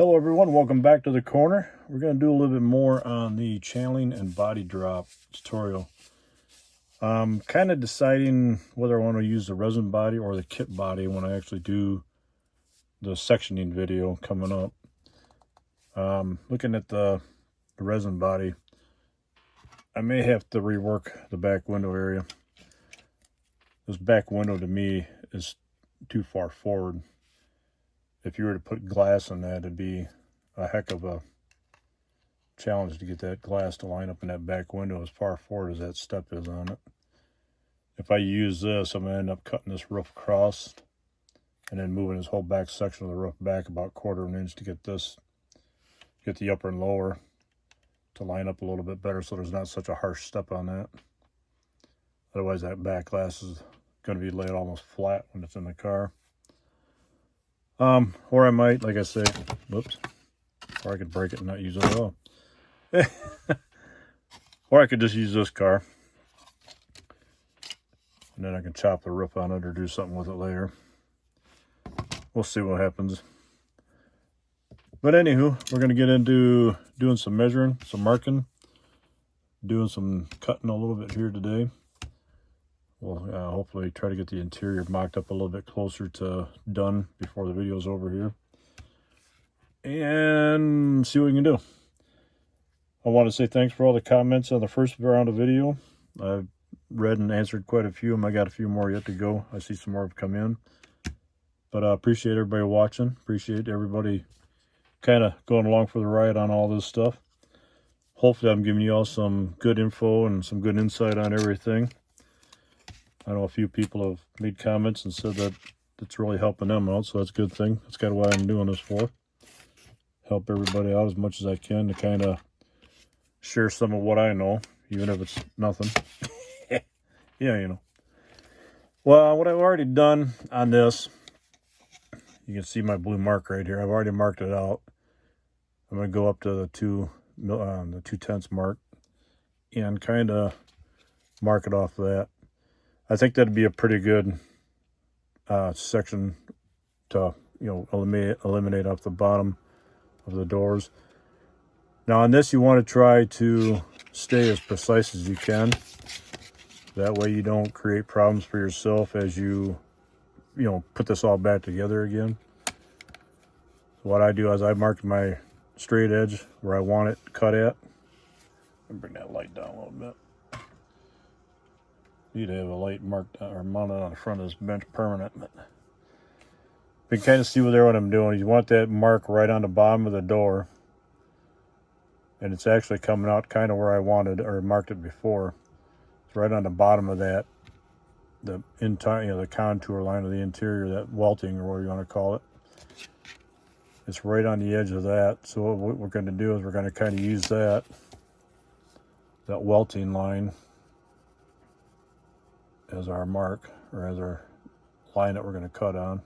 Hello everyone, welcome back to the corner. We're going to do a little bit more on the channeling and body drop tutorial. I'm kind of deciding whether I want to use the resin body or the kit body when I actually do the sectioning video coming up. Looking at the resin body, I may have to rework the back window area. This back window to me is too far forward. If you were to put glass in that, it'd be a heck of a challenge to get that glass to line up in that back window as far forward as that step is on it. If I use this, I'm going to end up cutting this roof across and then moving this whole back section of the roof back about 1/4 of an inch to get the upper and lower to line up a little bit better so there's not such a harsh step on that. Otherwise that back glass is going to be laid almost flat when it's in the car. Or I might, like I say, whoops, or I could break it and not use it at all. Or I could just use this car. And then I can chop the roof on it or do something with it later. We'll see what happens. But anywho, we're going to get into doing some measuring, some marking, doing some cutting a little bit here today. We'll hopefully try to get the interior mocked up a little bit closer to done before the video's over here. And see what we can do. I want to say thanks for all the comments on the first round of video. I've read and answered quite a few of them. I got a few more yet to go. I see some more have come in. But I appreciate everybody watching. Appreciate everybody kind of going along for the ride on all this stuff. Hopefully I'm giving you all some good info and some good insight on everything. I know a few people have made comments and said that it's really helping them out, so that's a good thing. That's kind of why I'm doing this for. Help everybody out as much as I can to kind of share some of what I know, even if it's nothing. Yeah, you know. Well, what I've already done on this, you can see my blue mark right here. I've already marked it out. I'm going to go up to the 2/10 mark and kind of mark it off that. I think that'd be a pretty good section to, eliminate off the bottom of the doors. Now on this, you want to try to stay as precise as you can. That way you don't create problems for yourself as you put this all back together again. What I do is I mark my straight edge where I want it cut at. Let me bring that light down a little bit. Need to have a light marked or mounted on the front of this bench permanent. But you can kind of see what I'm doing. You want that mark right on the bottom of the door. And it's actually coming out kind of where I wanted or marked it before. It's right on the bottom of that, the entire, the contour line of the interior, that welting or whatever you want to call it. It's right on the edge of that. So what we're going to do is we're going to kind of use that welting line as our mark, or as our line that we're going to cut on.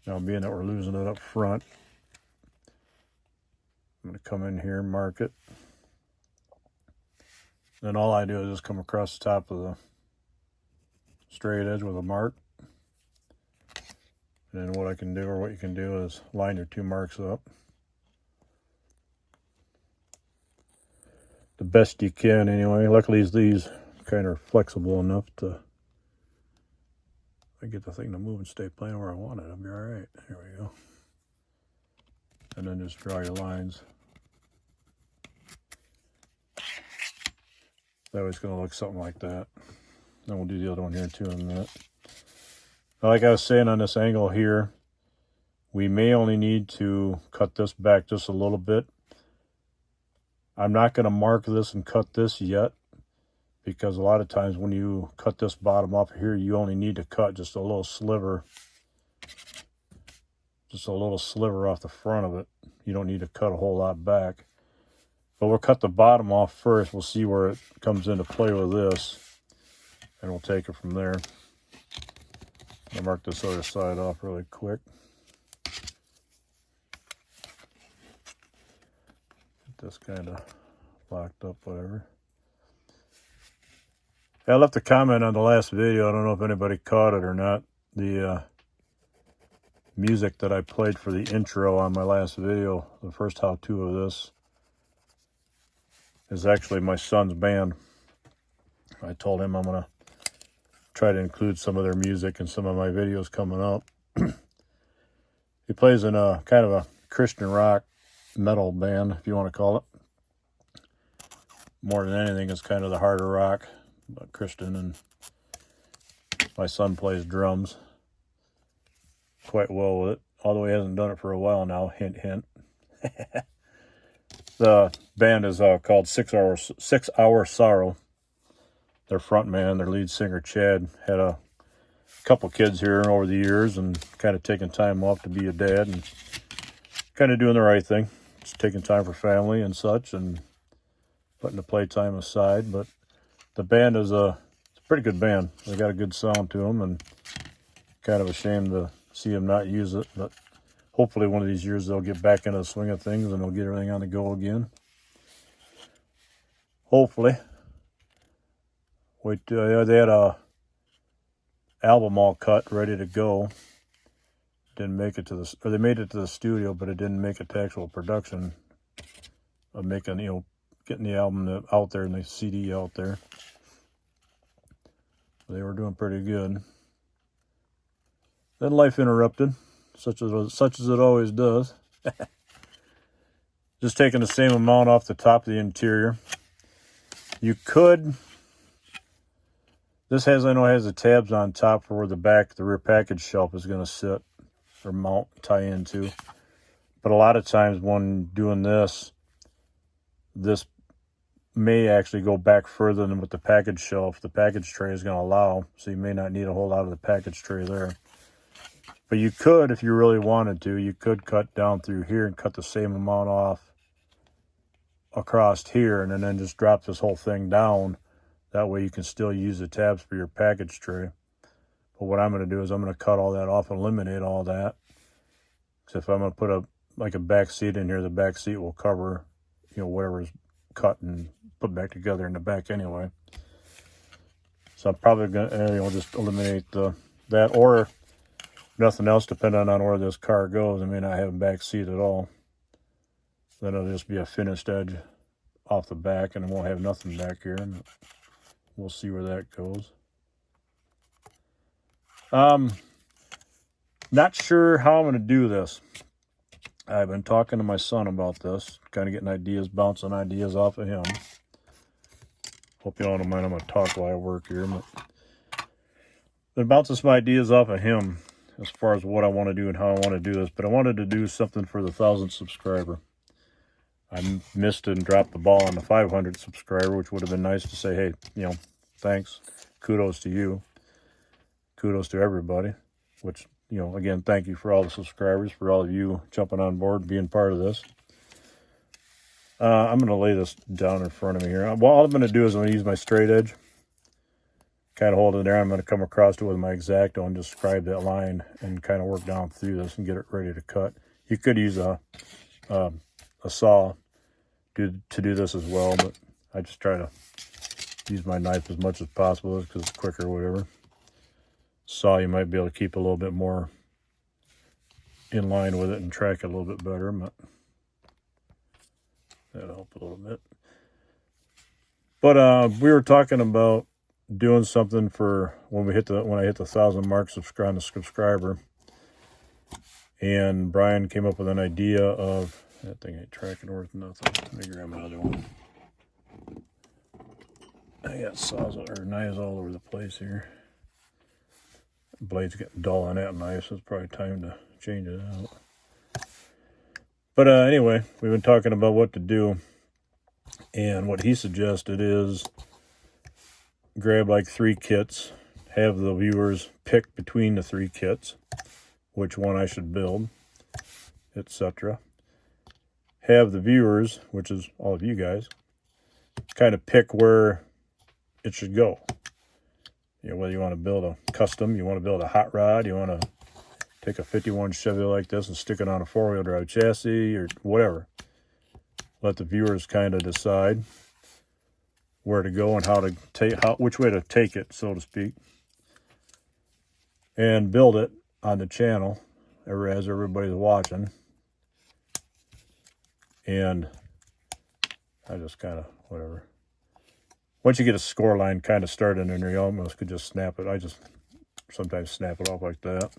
Now, being that we're losing it up front, I'm going to come in here and mark it. Then all I do is just come across the top of the straight edge with a mark. And then what I can do, or what you can do, is line your 2 marks up the best you can anyway. Luckily these kind of flexible enough to, I get the thing to move and stay playing where I want it, I'll be all right. Here we go. And then just draw your lines. That way it's going to look something like that. Then we'll do the other one here too in a minute. Like I was saying, on this angle here, we may only need to cut this back just a little bit. I'm not going to mark this and cut this yet, because a lot of times when you cut this bottom off here, you only need to cut just a little sliver. Just a little sliver off the front of it. You don't need to cut a whole lot back. But we'll cut the bottom off first. We'll see where it comes into play with this. And we'll take it from there. I'll mark this other side off really quick. Get this kind of locked up, whatever. I left a comment on the last video. I don't know if anybody caught it or not. The music that I played for the intro on my last video, the first how-to of this, is actually my son's band. I told him I'm going to try to include some of their music in some of my videos coming up. He plays in a kind of a Christian rock metal band, if you want to call it. More than anything, it's kind of the harder rock, but Christian. And my son plays drums quite well with it, although he hasn't done it for a while now. Hint, hint. The band is called 6 Hour Sorrow. Their front man, their lead singer Chad, had a couple kids here over the years and kind of taking time off to be a dad and kind of doing the right thing. Just taking time for family and such and putting the playtime aside. But the band is it's a pretty good band. They got a good sound to them, and kind of ashamed to see them not use it. But hopefully one of these years they'll get back into the swing of things and they'll get everything on the go again. Hopefully. They had a album all cut, ready to go. Didn't make it to they made it to the studio, but it didn't make it to actual production of making, getting the album out there and the CD out there. They were doing pretty good. Then life interrupted, such as it always does. Just taking the same amount off the top of the interior. You could. This has the tabs on top for where the rear package shelf is going to sit or mount, tie into. But a lot of times when doing this may actually go back further than what the package shelf, the package tray is going to allow. So you may not need a whole lot of the package tray there. But you could, if you really wanted to, you could cut down through here and cut the same amount off across here and then just drop this whole thing down. That way you can still use the tabs for your package tray. But what I'm going to do is I'm going to cut all that off and eliminate all that. Because if I'm going to put a back seat in here, the back seat will cover, whatever's cut and put back together in the back anyway. So I'm probably going to just eliminate that, or nothing else, depending on where this car goes. I may not have a back seat at all. Then it'll just be a finished edge off the back, and it won't have nothing back here. We'll see where that goes. Not sure how I'm going to do this. I've been talking to my son about this, kind of getting ideas, bouncing ideas off of him. Hope you all don't mind, I'm going to talk while I work here. But been bouncing some ideas off of him as far as what I want to do and how I want to do this. But I wanted to do something for the 1,000 subscriber. I missed and dropped the ball on the 500 subscriber, which would have been nice to say, hey, thanks, kudos to you, kudos to everybody, which, again, thank you for all the subscribers, for all of you jumping on board, being part of this. I'm going to lay this down in front of me here. All I'm going to do is I'm going to use my straight edge, kind of hold it there. I'm going to come across it with my X-Acto and just scribe that line and kind of work down through this and get it ready to cut. You could use a saw to do this as well, but I just try to use my knife as much as possible because it's quicker or whatever. Saw, you might be able to keep a little bit more in line with it and track it a little bit better, but that'll help a little bit. But we were talking about doing something for when I hit the 1,000 mark on the subscriber, and Brian came up with an idea of, that thing ain't tracking worth nothing. Let me grab another one. I got saws or knives all over the place here. The blade's getting dull on that knife, so it's probably time to change it out. But anyway, we've been talking about what to do, and what he suggested is grab like 3 kits, have the viewers pick between the 3 kits, which one I should build, etc. Have the viewers, which is all of you guys, kind of pick where it should go. Whether you want to build a custom, you want to build a hot rod, you want to take a 51 Chevy like this and stick it on a 4-wheel drive chassis or whatever. Let the viewers kind of decide where to go and which way to take it, so to speak, and build it on the channel. as everybody's watching. And I just kind of, whatever. Once you get a score line kind of started in there, you almost could just snap it. I just sometimes snap it off like that.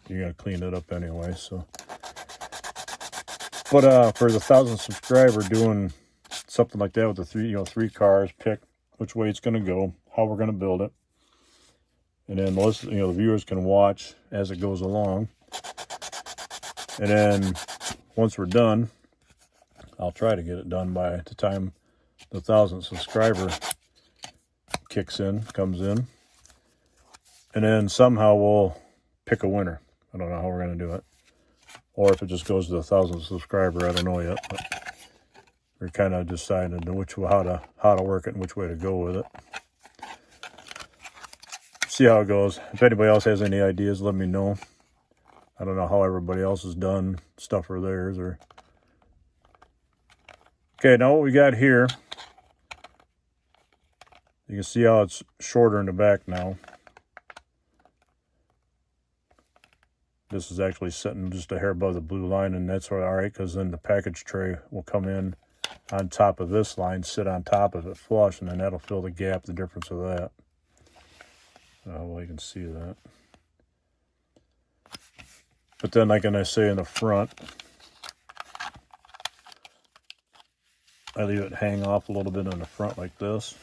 You're going to clean it up anyway, so. But for the 1,000 subscriber, doing something like that with the three cars, pick which way it's going to go, how we're going to build it. And then the viewers can watch as it goes along. And then once we're done, I'll try to get it done by the time the 1,000 subscriber comes in. And then somehow we'll pick a winner. I don't know how we're going to do it. Or if it just goes to the 1,000 subscriber, I don't know yet. But we're kind of deciding how to work it and which way to go with it. See how it goes. If anybody else has any ideas, let me know. I don't know how everybody else has done stuff for theirs. Okay, now what we got here, you can see how it's shorter in the back now. This is actually sitting just a hair above the blue line, and that's all right, because then the package tray will come in on top of this line, sit on top of it flush, and then that'll fill the gap, the difference of that. Well, you can see that. But then, like I say in the front, I leave it hang off a little bit in the front like this.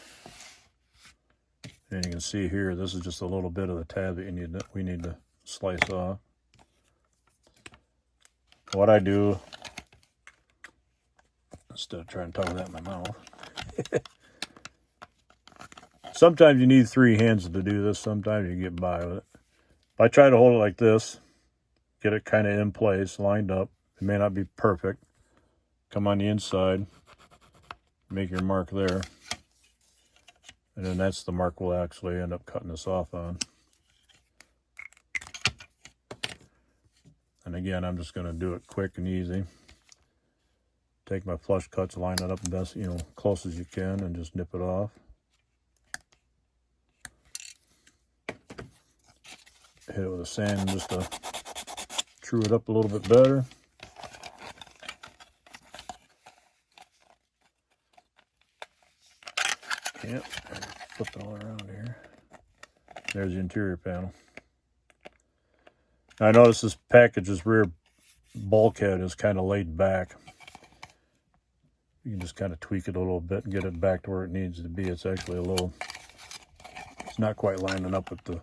And you can see here, this is just a little bit of the tab that we need to slice off. What I do, instead of trying to talk that in my mouth, sometimes you need 3 hands to do this. Sometimes you get by with it. If I try to hold it like this, get it kind of in place, lined up. It may not be perfect. Come on the inside, make your mark there. And then that's the mark we'll actually end up cutting this off on. And again, I'm just going to do it quick and easy. Take my flush cuts, line it up best, close as you can, and just nip it off. Hit it with a sand just to true it up a little bit better. Yep, flip it all around here. There's the interior panel. I notice this package's rear bulkhead is kind of laid back. You can just kind of tweak it a little bit and get it back to where it needs to be. It's actually it's not quite lining up with the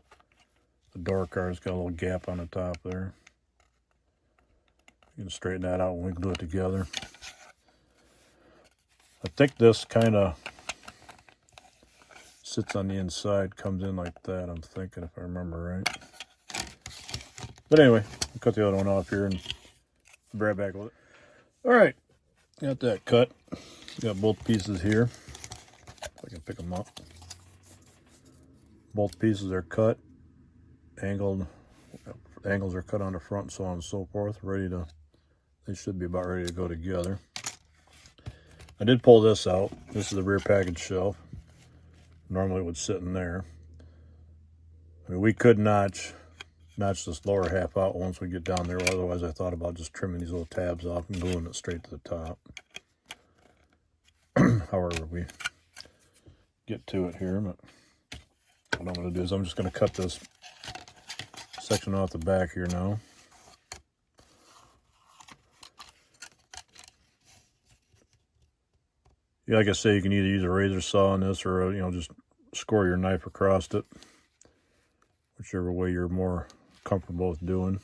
door car. It's got a little gap on the top there. You can straighten that out when we glue it together. I think this kind of sits on the inside, comes in like that, I'm thinking, if I remember right. But anyway, I'll cut the other one off here and be right back with it. All right, got that cut. Got both pieces here. If I can pick them up. Both pieces are cut, angled. Angles are cut on the front, so on and so forth. They should be about ready to go together. I did pull this out. This is the rear package shelf. Normally it would sit in there. I mean, we could notch this lower half out once we get down there. Otherwise, I thought about just trimming these little tabs off and gluing it straight to the top. However, we get to it here. But what I'm going to do is I'm just going to cut this section off the back here now. Yeah, like I say, you can either use a razor saw on this or, just score your knife across it. Whichever way you're more comfortable with doing.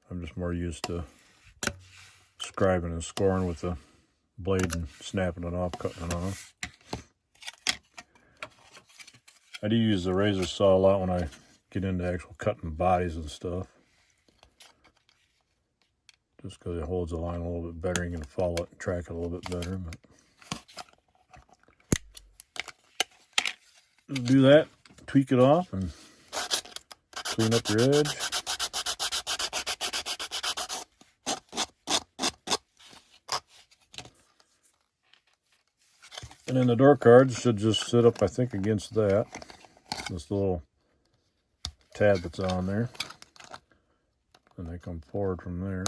I'm just more used to scribing and scoring with the blade and snapping it off, cutting it off. I do use the razor saw a lot when I get into actual cutting bodies and stuff. Just because it holds the line a little bit better. You can follow it and track it a little bit better. But just do that, tweak it off, and clean up your edge. And then the door cards should just sit up, I think, against that. This little tab that's on there. And they come forward from there.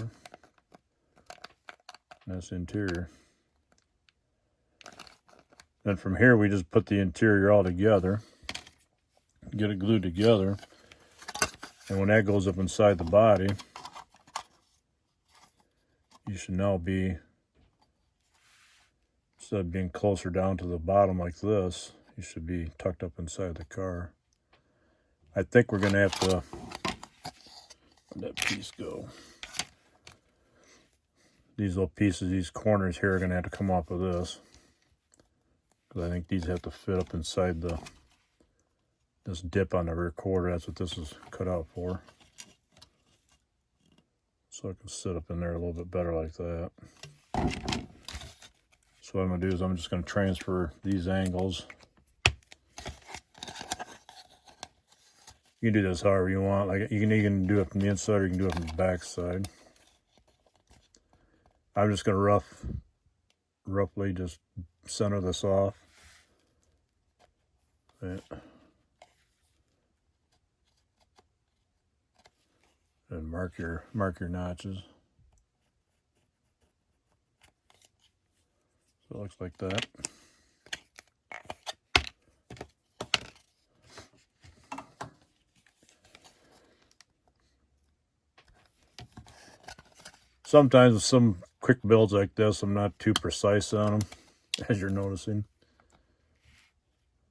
And that's the interior. Then from here, we just put the interior all together. Get it glued together. And when that goes up inside the body, you should now be, instead of being closer down to the bottom like this, you should be tucked up inside the car. I think we're going to have to, where'd that piece go? These little pieces, these corners here are going to have to come off of this. Because I think these have to fit up inside this dip on the rear quarter. That's what this is cut out for. So I can sit up in there a little bit better like that. So what I'm going to do is I'm just going to transfer these angles. You can do this however you want. Like you can do it from the inside or you can do it from the back side. I'm just going to roughly just center this off. And mark your notches. So it looks like that. Sometimes with some quick builds like this, I'm not too precise on them, as you're noticing.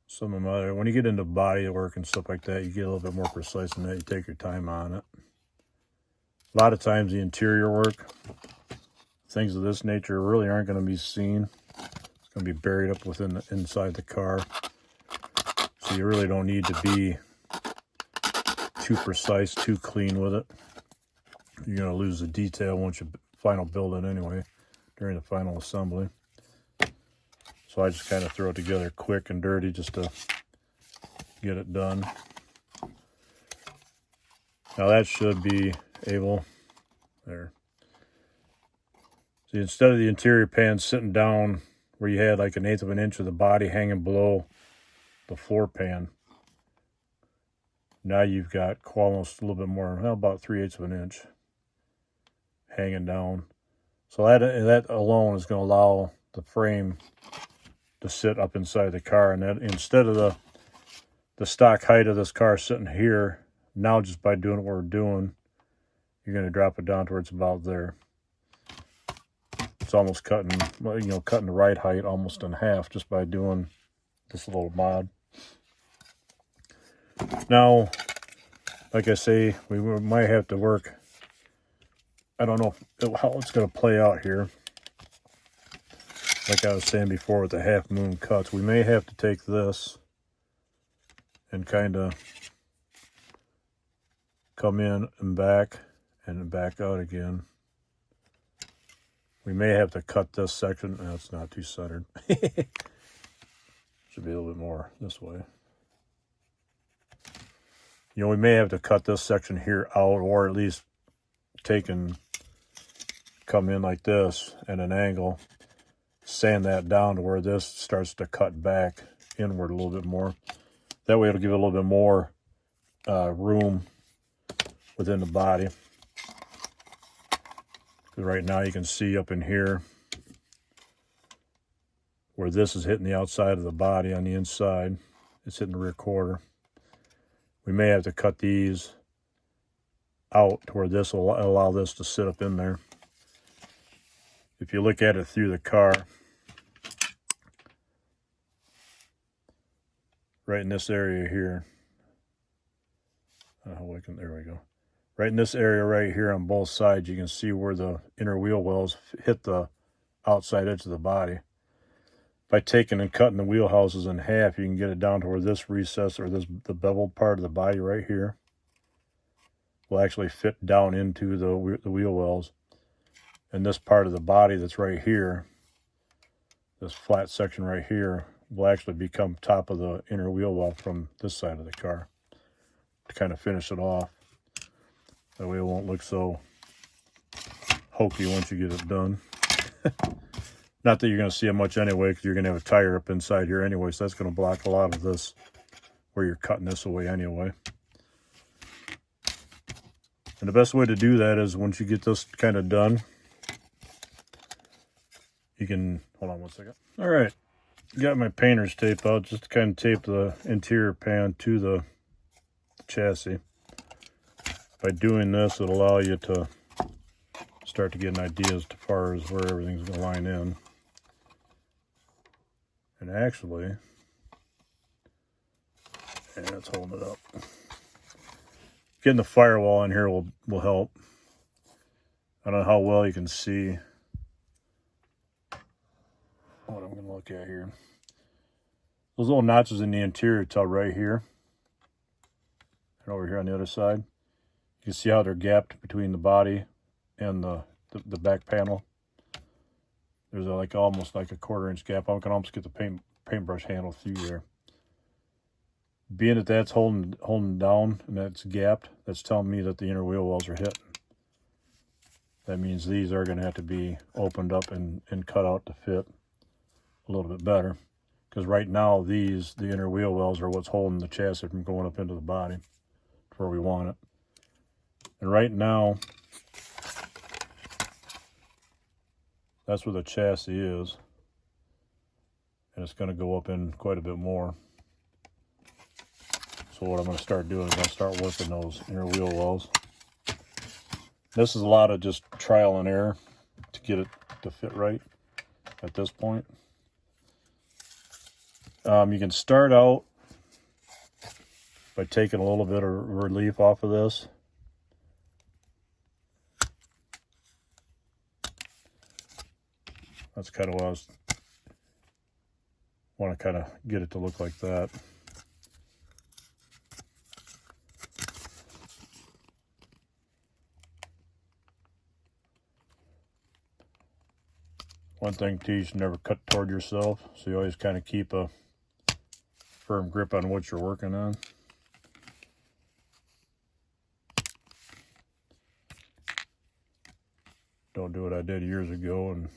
Some of them, when you get into body work and stuff like that, you get a little bit more precise than that. You take your time on it. A lot of times the interior work, things of this nature really aren't going to be seen. It's going to be buried up within inside the car. So you really don't need to be too precise, too clean with it. You're going to lose the detail once you final build it anyway, during the final assembly. So I just kind of throw it together quick and dirty just to get it done. Now that should be able, there. See, instead of the interior pan sitting down where you had like 1/8 of an inch of the body hanging below the floor pan, now you've got almost a little bit more, well, about 3/8 of an inch hanging down. So that alone is going to allow the frame to sit up inside the car. And that instead of the stock height of this car sitting here, now just by doing what we're doing, you're going to drop it down towards about there. It's almost cutting the right height almost in half just by doing this little mod. Now, like I say, we might have to work. I don't know how it's going to play out here. Like I was saying before with the half moon cuts, we may have to take this and kind of come in and back out again. We may have to cut this section. No, it's not too centered. Should be a little bit more this way. You know, we may have to cut this section here out, or at least come in like this at an angle, sand that down to where this starts to cut back inward a little bit more. That way it'll give it a little bit more room within the body. Because right now you can see up in here where this is hitting the outside of the body on the inside. It's hitting the rear quarter. We may have to cut these out to where this will allow this to sit up in there. If you look at it through the car, right in this area here, there we go. Right in this area right here on both sides, you can see where the inner wheel wells hit the outside edge of the body. By taking and cutting the wheel houses in half, you can get it down to where this recess, or the beveled part of the body right here, will actually fit down into the wheel wells. And this part of the body that's right here, this flat section right here, will actually become top of the inner wheel well from this side of the car to kind of finish it off. That way it won't look so hokey once you get it done. Not that you're going to see it much anyway, because you're going to have a tire up inside here anyway, so that's going to block a lot of this where you're cutting this away anyway. And the best way to do that is once you get this kind of done, you can, hold on one second. All right, got my painter's tape out just to kind of tape the interior pan to the chassis. By doing this, it'll allow you to start to get an idea as far as where everything's going to line in. And actually, yeah, it's holding it up. Getting the firewall in here will help. I don't know how well you can see what I'm going to look at here. Those little notches in the interior tell right here. And over here on the other side. You can see how they're gapped between the body and the back panel. There's like almost like a 1/4 inch gap. I can almost get the paintbrush handle through there. Being that that's holding down and that's gapped, that's telling me that the inner wheel wells are hitting. That means these are going to have to be opened up and cut out to fit a little bit better. Because right now, the inner wheel wells are what's holding the chassis from going up into the body to where we want it. And right now, that's where the chassis is. And it's going to go up in quite a bit more. So what I'm going to start doing is I'm going to start working those inner wheel wells. This is a lot of just trial and error to get it to fit right at this point. You can start out by taking a little bit of relief off of this. That's kind of what I want to kind of get it to look like that. One thing too, you should never cut toward yourself, so you always kind of keep a firm grip on what you're working on. Don't do what I did years ago and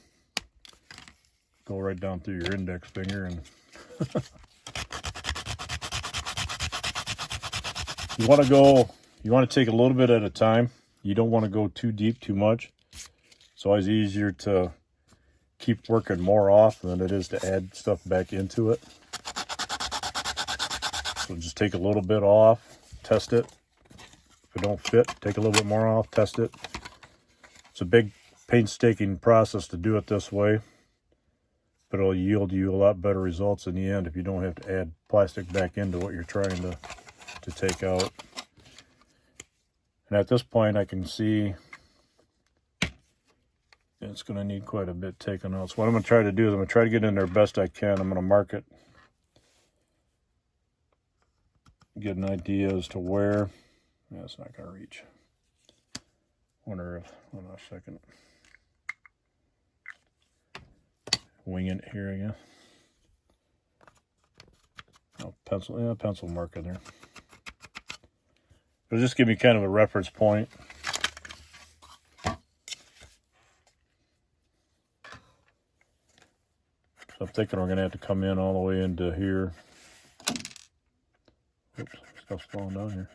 go right down through your index finger. And you want to take a little bit at a time. You don't want to go too deep too much. It's always easier to keep working more off than it is to add stuff back into it. So just take a little bit off, test it. If it don't fit, take a little bit more off, test it. It's a big painstaking process to do it this way, but it'll yield you a lot better results in the end if you don't have to add plastic back into what you're trying to take out. And at this point I can see it's going to need quite a bit taken out. So what I'm going to try to do is I'm going to try to get in there best I can. I'm going to mark it, get an idea as to where. Yeah, it's not going to reach. Wonder if, hold on a second. Wing it here again. Oh, pencil marker there. It'll just give me kind of a reference point. So I'm thinking we're going to have to come in all the way into here. Oops, stuff's falling down here.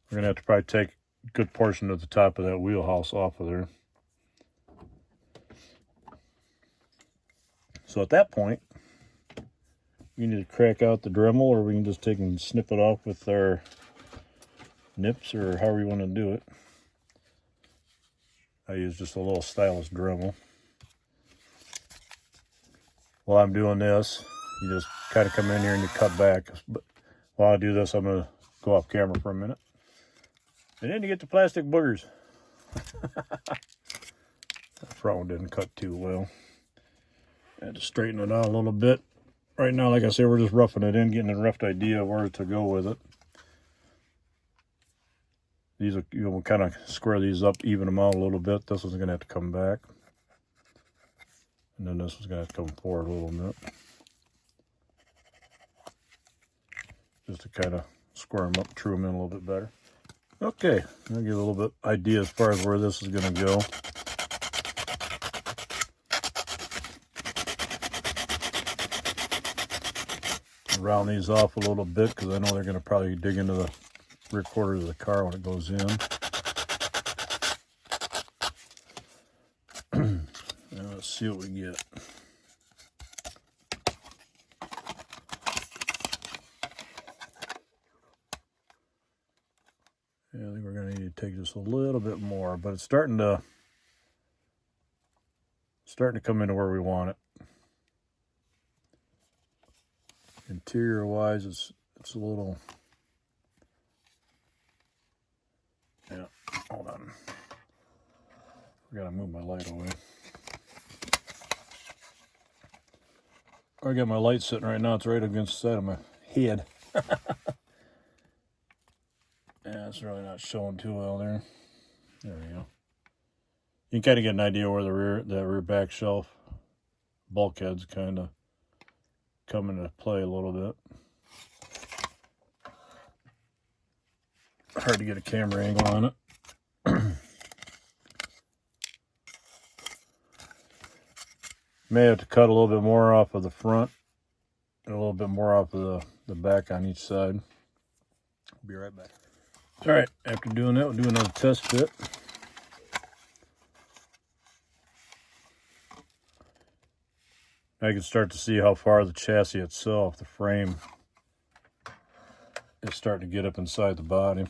We're going to have to probably take a good portion of the top of that wheelhouse off of there. So at that point, we need to crack out the Dremel, or we can just take and snip it off with our nips, or however you want to do it. I use just a little stylus Dremel. While I'm doing this, you just kind of come in here and you cut back. But while I do this, I'm going to go off camera for a minute. And then you get the plastic boogers. That front one didn't cut too well. I had to straighten it out a little bit. Right now, like I said, we're just roughing it in, getting a rough idea of where to go with it. These are, you'll kind of square these up, even them out a little bit. This one's going to have to come back. And then this one's going to have to come forward a little bit. Just to kind of square them up, true them in a little bit better. Okay, I'll get a little bit idea as far as where this is going to go. Round these off a little bit because I know they're going to probably dig into the rear quarters of the car when it goes in. Now let's see what we get. Yeah, I think we're going to need to take just a little bit more, but it's starting to come into where we want it. Interior wise, it's a little, yeah, hold on. I gotta move my light away. I got my light sitting right now, it's right against the side of my head. Yeah, it's really not showing too well there. There we go. You can kind of get an idea where the rear back shelf bulkhead's kind of come into play a little bit. Hard to get a camera angle on it. May have to cut a little bit more off of the front and a little bit more off of the back on each side. I'll be right back. All right, after doing that, we'll do another test fit. I can start to see how far the chassis itself, the frame, is starting to get up inside the body.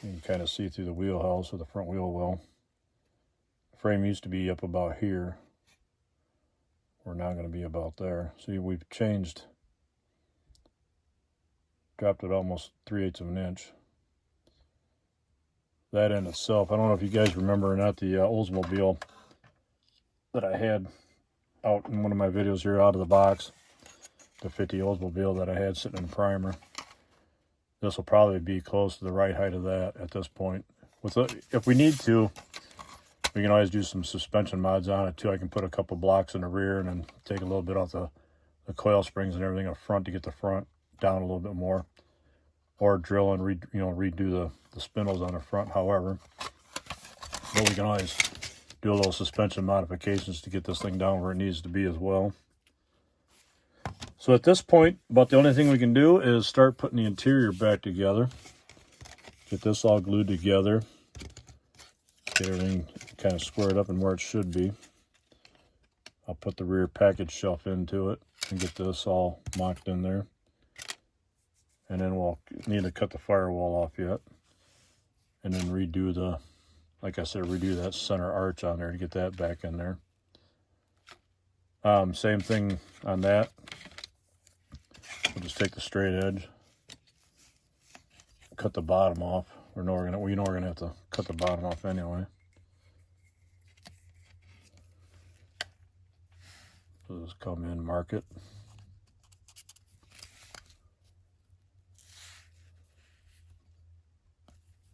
You can kind of see through the wheelhouse or the front wheel well. The frame used to be up about here. We're now going to be about there. See, we've changed, dropped it almost 3/8 of an inch. That in itself, I don't know if you guys remember or not, the Oldsmobile that I had out in one of my videos here out of the box, the 50 Oldsmobile that I had sitting in primer. This will probably be close to the right height of that at this point. If we need to, we can always do some suspension mods on it too. I can put a couple blocks in the rear and then take a little bit off the coil springs and everything up front to get the front down a little bit more, or drill and redo the spindles on the front. However, but we can always do a little suspension modifications to get this thing down where it needs to be as well. So at this point, about the only thing we can do is start putting the interior back together. Get this all glued together. Get everything kind of squared up and where it should be. I'll put the rear package shelf into it and get this all mocked in there. And then we'll need to cut the firewall off yet. And then redo like I said, redo that center arch on there to get that back in there. Same thing on that. We'll just take the straight edge, cut the bottom off. We know we're gonna have to cut the bottom off anyway. So just come in, mark it.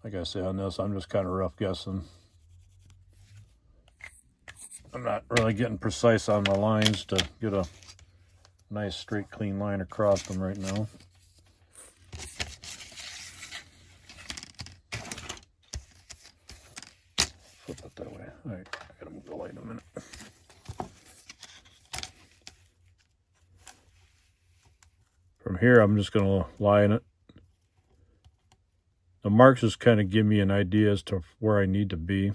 Like I say on this, I'm just kind of rough guessing. I'm not really getting precise on my lines to get a nice straight clean line across them right now. Flip it that way. All right, I gotta move the light in a minute. From here, I'm just gonna line it. The marks just kind of give me an idea as to where I need to be.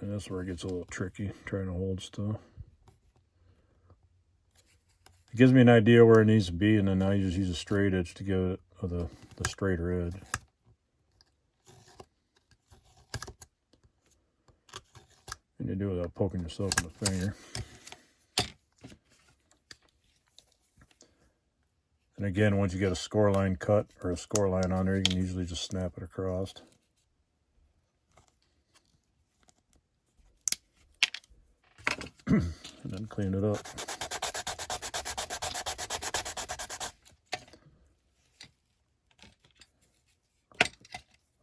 And that's where it gets a little tricky, trying to hold still. It gives me an idea where it needs to be, and then I just use a straight edge to give it the straighter edge. And you do it without poking yourself in the finger. And again, once you get a score line cut or a score line on there, you can usually just snap it across. And then clean it up.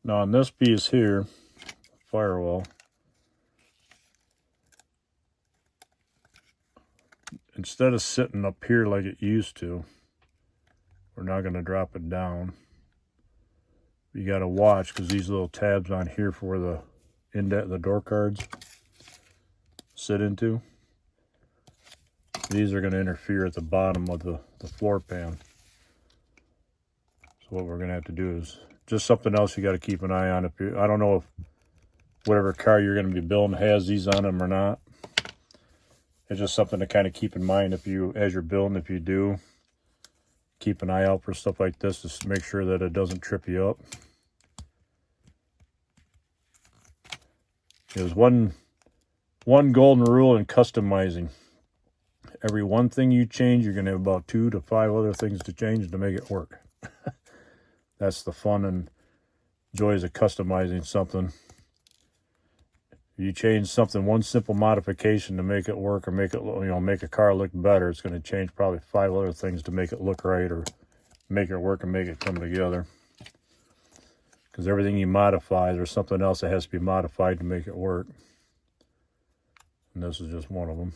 Now on this piece here, firewall, instead of sitting up here like it used to, we're now going to drop it down. You got to watch because these little tabs on here for where the door cards sit into. These are going to interfere at the bottom of the floor pan. So what we're going to have to do is just something else you got to keep an eye on. I don't know if whatever car you're going to be building has these on them or not. It's just something to kind of keep in mind as you're building. If you do, keep an eye out for stuff like this. Just make sure that it doesn't trip you up. There's one golden rule in customizing. Every one thing you change, you're going to have about 2 to 5 other things to change to make it work. That's the fun and joys of customizing something. If you change something, one simple modification to make it work or make it, make a car look better, it's going to change probably 5 other things to make it look right or make it work and make it come together. Because everything you modify, there's something else that has to be modified to make it work. And this is just one of them.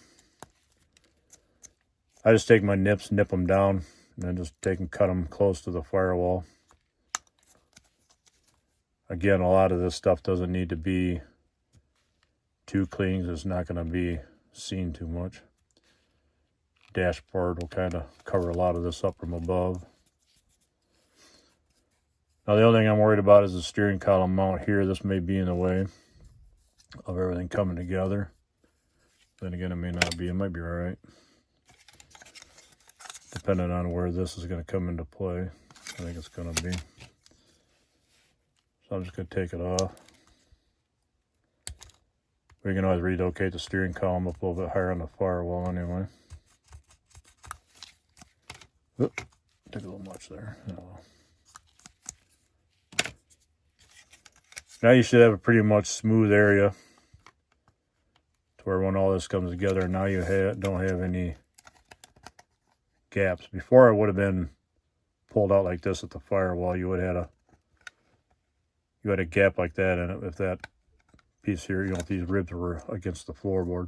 I just take my nips, nip them down, and then just take and cut them close to the firewall. Again, a lot of this stuff doesn't need to be too clean. It's not going to be seen too much. Dashboard will kind of cover a lot of this up from above. Now, the only thing I'm worried about is the steering column mount here. This may be in the way of everything coming together. Then again, it may not be. It might be all right, depending on where this is going to come into play. I think it's going to be. So I'm just going to take it off. We can always relocate the steering column up a little bit higher on the firewall anyway. Oop, took a little much there. Oh. Now you should have a pretty much smooth area to where when all this comes together, now you don't have any gaps. Before it would have been pulled out like this at the firewall. You would have had a gap like that in it if that piece here, if these ribs were against the floorboard.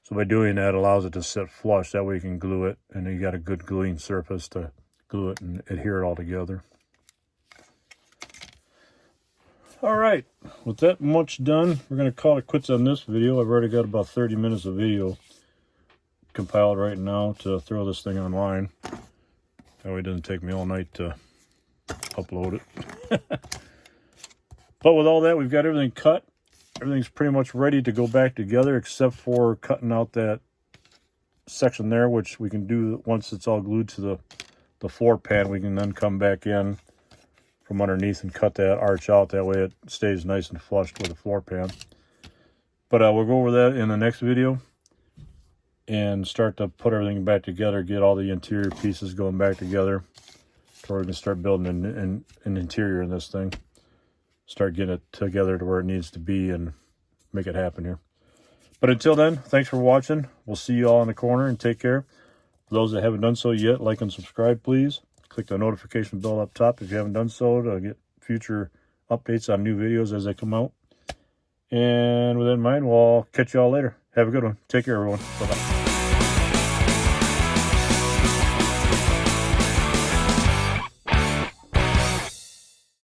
So by doing that, it allows it to sit flush. That way you can glue it, and you got a good gluing surface to glue it and adhere it all together. All right, with that much done, we're going to call it quits on this video. I've already got about 30 minutes of video compiled right now to throw this thing online. That way it doesn't take me all night to upload it. But with all that, we've got everything cut. Everything's pretty much ready to go back together, except for cutting out that section there, which we can do once it's all glued to the floor pan. We can then come back in from underneath and cut that arch out. That way it stays nice and flushed with the floor pan. But we'll go over that in the next video and start to put everything back together, get all the interior pieces going back together to where we can start building an interior in this thing. Start getting it together to where it needs to be and make it happen here. But until then, thanks for watching. We'll see you all in the corner, and take care. For those that haven't done so yet, like and subscribe, please. Click the notification bell up top if you haven't done so to get future updates on new videos as they come out. And with that in mind, we'll catch you all later. Have a good one. Take care, everyone. Bye-bye.